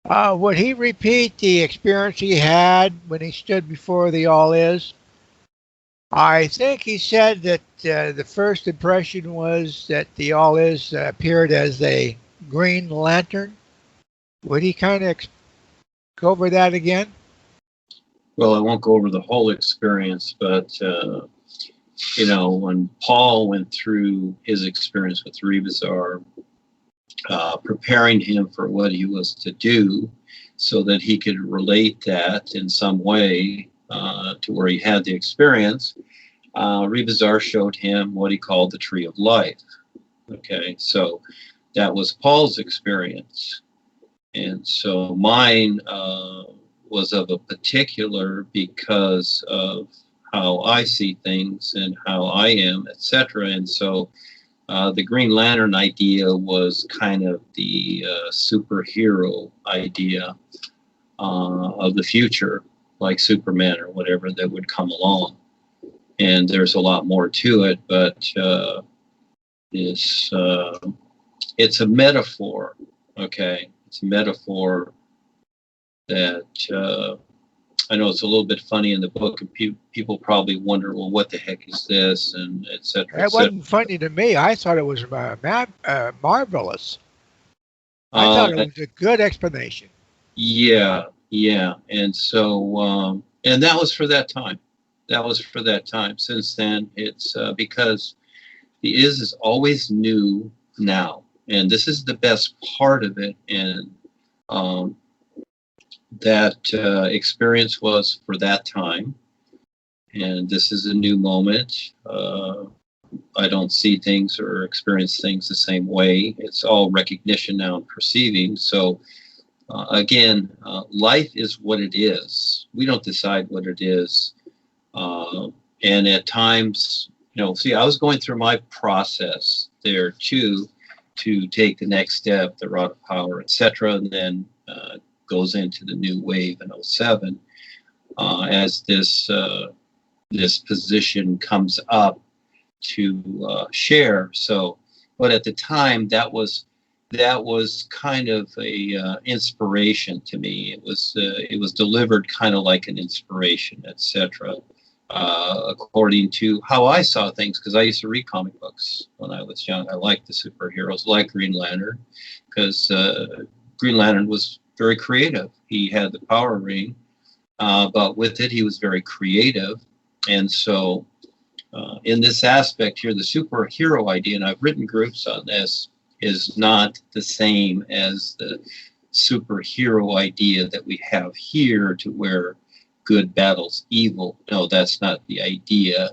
Would he repeat the experience he had when he stood before the All Is? I think he said that the first impression was that the All Is appeared as a green lantern. Would he kind of go over that again? Well, I won't go over the whole experience, but when Paul went through his experience with Rebazar, preparing him for what he was to do so that he could relate that in some way to where he had the experience, Rebazar showed him what he called the tree of life. Okay, so that was Paul's experience. And so mine was of a particular because of how I see things and how I am, etc. And so the Green Lantern idea was kind of the superhero idea of the future, like Superman or whatever that would come along. And there's a lot more to it, but it's a metaphor, okay? It's a metaphor that I know it's a little bit funny in the book, and people probably wonder, well, what the heck is this, and et cetera. It wasn't funny to me. I thought it was marvelous. I thought it was a good explanation. Yeah. And so, and that was for that time. That was for that time. Since then, it's because the is always new now. And this is the best part of it. And that experience was for that time. And this is a new moment. I don't see things or experience things the same way. It's all recognition now and perceiving. So again, life is what it is. We don't decide what it is. And at times, I was going through my process there too, to take the next step, the rod of power, etc., and then goes into the new wave in 07 as this position comes up to share. So, but at the time, that was kind of a inspiration to me. It was delivered kind of like an inspiration, etc. According to how I saw things, because I used to read comic books when I was young. I liked the superheroes, like Green Lantern, because Green Lantern was very creative. He had the power ring, but with it, he was very creative. And so in this aspect here, the superhero idea, and I've written groups on this, is not the same as the superhero idea that we have here, to where good battles evil. No, that's not the idea.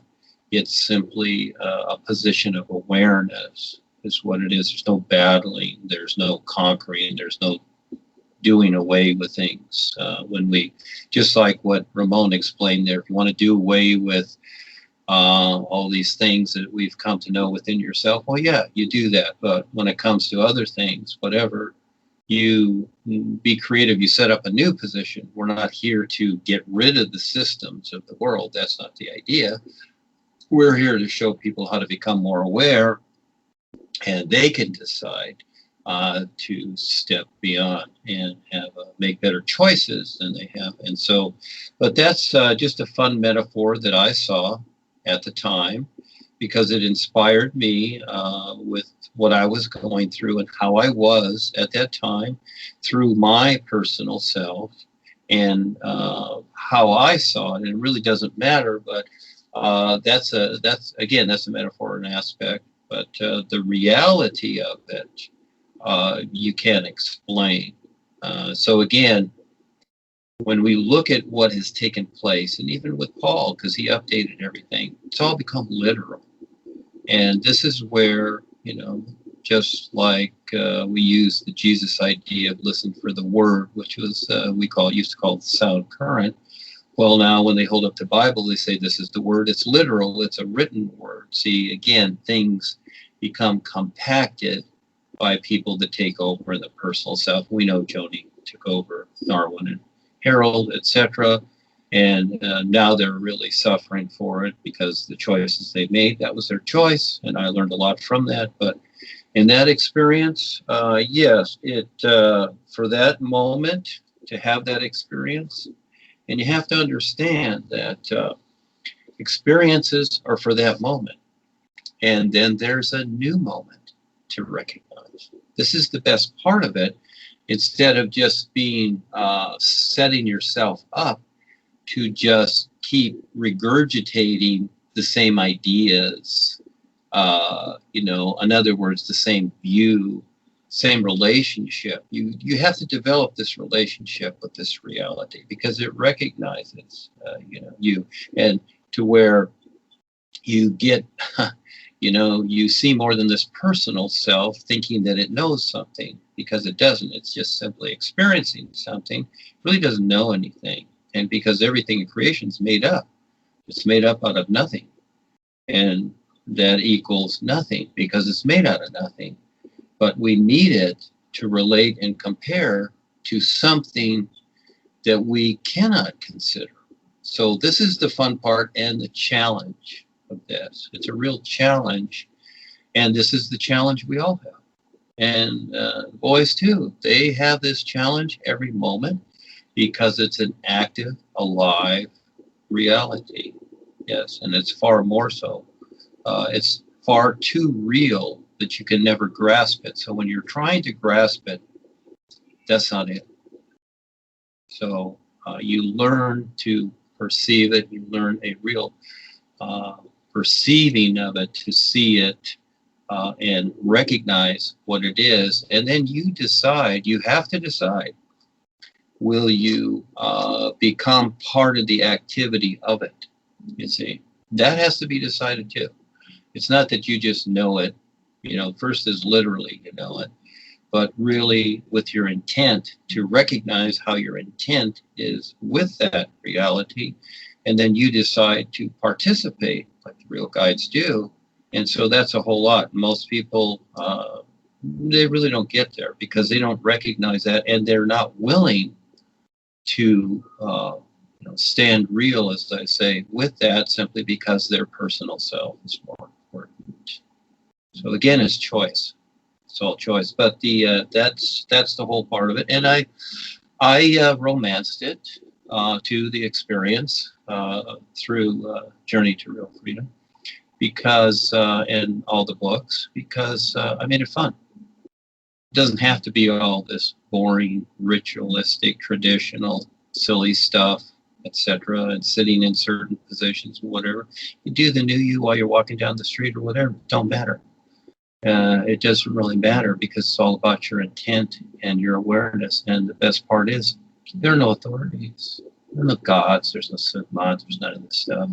It's simply a position of awareness is what it is. There's no battling, there's no conquering, there's no doing away with things. When we, just like what Ramon explained there, if you want to do away with all these things that we've come to know within yourself, well, yeah, you do that. But when it comes to other things, whatever, you be creative, you set up a new position. We're not here to get rid of the systems of the world. That's not the idea. We're here to show people how to become more aware, and they can decide to step beyond and have make better choices than they have. And so, but that's just a fun metaphor that I saw at the time, because it inspired me with what I was going through and how I was at that time through my personal self, and how I saw it. And it really doesn't matter, but that's a metaphor and aspect. But the reality of it, you can't explain. So again, when we look at what has taken place, and even with Paul, because he updated everything, it's all become literal. And this is where, just like we use the Jesus idea of listen for the word, which was used to call the sound current. Well, now when they hold up the Bible, they say this is the word. It's literal. It's a written word. See, again, things become compacted by people that take over in the personal self. We know Joni took over, Darwin and Harold, etc. And now they're really suffering for it because the choices they made, that was their choice. And I learned a lot from that. But In that experience, yes, for that moment to have that experience, and you have to understand that experiences are for that moment, and then there's a new moment to recognize. This is the best part of it. Instead of just being setting yourself up to just keep regurgitating the same ideas, in other words, the same view, same relationship. You have to develop this relationship with this reality because it recognizes, you, and to where you get, you see more than this personal self thinking that it knows something, because it doesn't. It's just simply experiencing something. It really doesn't know anything. And because everything in creation is made up, it's made up out of nothing. And that equals nothing because it's made out of nothing. But we need it to relate and compare to something that we cannot consider. So this is the fun part and the challenge of this. It's a real challenge. And this is the challenge we all have. And boys too, they have this challenge every moment because it's an active, alive reality. Yes, and it's far more so. It's far too real that you can never grasp it. So when you're trying to grasp it, that's not it. So you learn to perceive it. You learn a real perceiving of it, to see it and recognize what it is. And then you decide, you have to decide, will you become part of the activity of it? You see, that has to be decided too. It's not that you just know it. First is literally you know it, but really with your intent to recognize how your intent is with that reality. And then you decide to participate like the real guides do. And so that's a whole lot. Most people, they really don't get there because they don't recognize that, and they're not willing to stand real, as I say, with that, simply because their personal self is more important. So again, it's choice. It's all choice. But that's the whole part of it. And I romanced it to the experience through Journey to Real Freedom, because and all the books, because I made it fun. It doesn't have to be all this boring, ritualistic, traditional, silly stuff, etc., and sitting in certain positions or whatever. You do the NUUU while you're walking down the street or whatever. It don't matter. It doesn't really matter because it's all about your intent and your awareness. And the best part is there are no authorities. There are no gods. There's no Sigma. There's none of this stuff.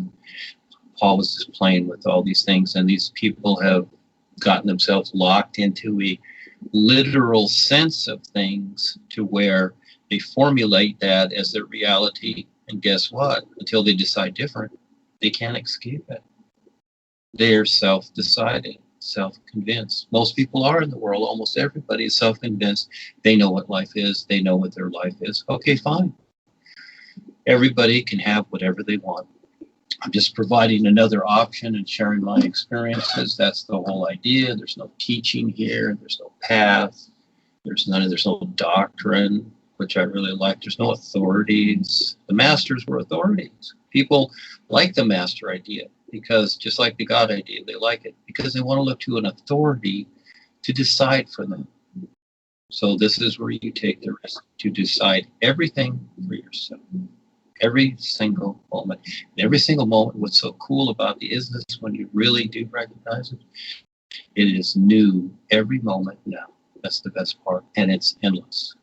Paul was just playing with all these things, and these people have gotten themselves locked into a literal sense of things to where they formulate that as their reality. And guess what? Until they decide different, they can't escape it. They are self-deciding, self-convinced. Most people are in the world. Almost everybody is self-convinced. They know what life is. They know what their life is. Okay, fine. Everybody can have whatever they want. I'm just providing another option and sharing my experiences. That's the whole idea. There's no teaching here. There's no path. There's no doctrine, which I really like. There's no authorities. The masters were authorities. People like the master idea because, just like the God idea, they like it because they want to look to an authority to decide for them. So this is where you take the risk to decide everything for yourself. Every single moment. And every single moment, what's so cool about the ISSS, when you really do recognize it, it is new every moment now. That's the best part. And it's endless.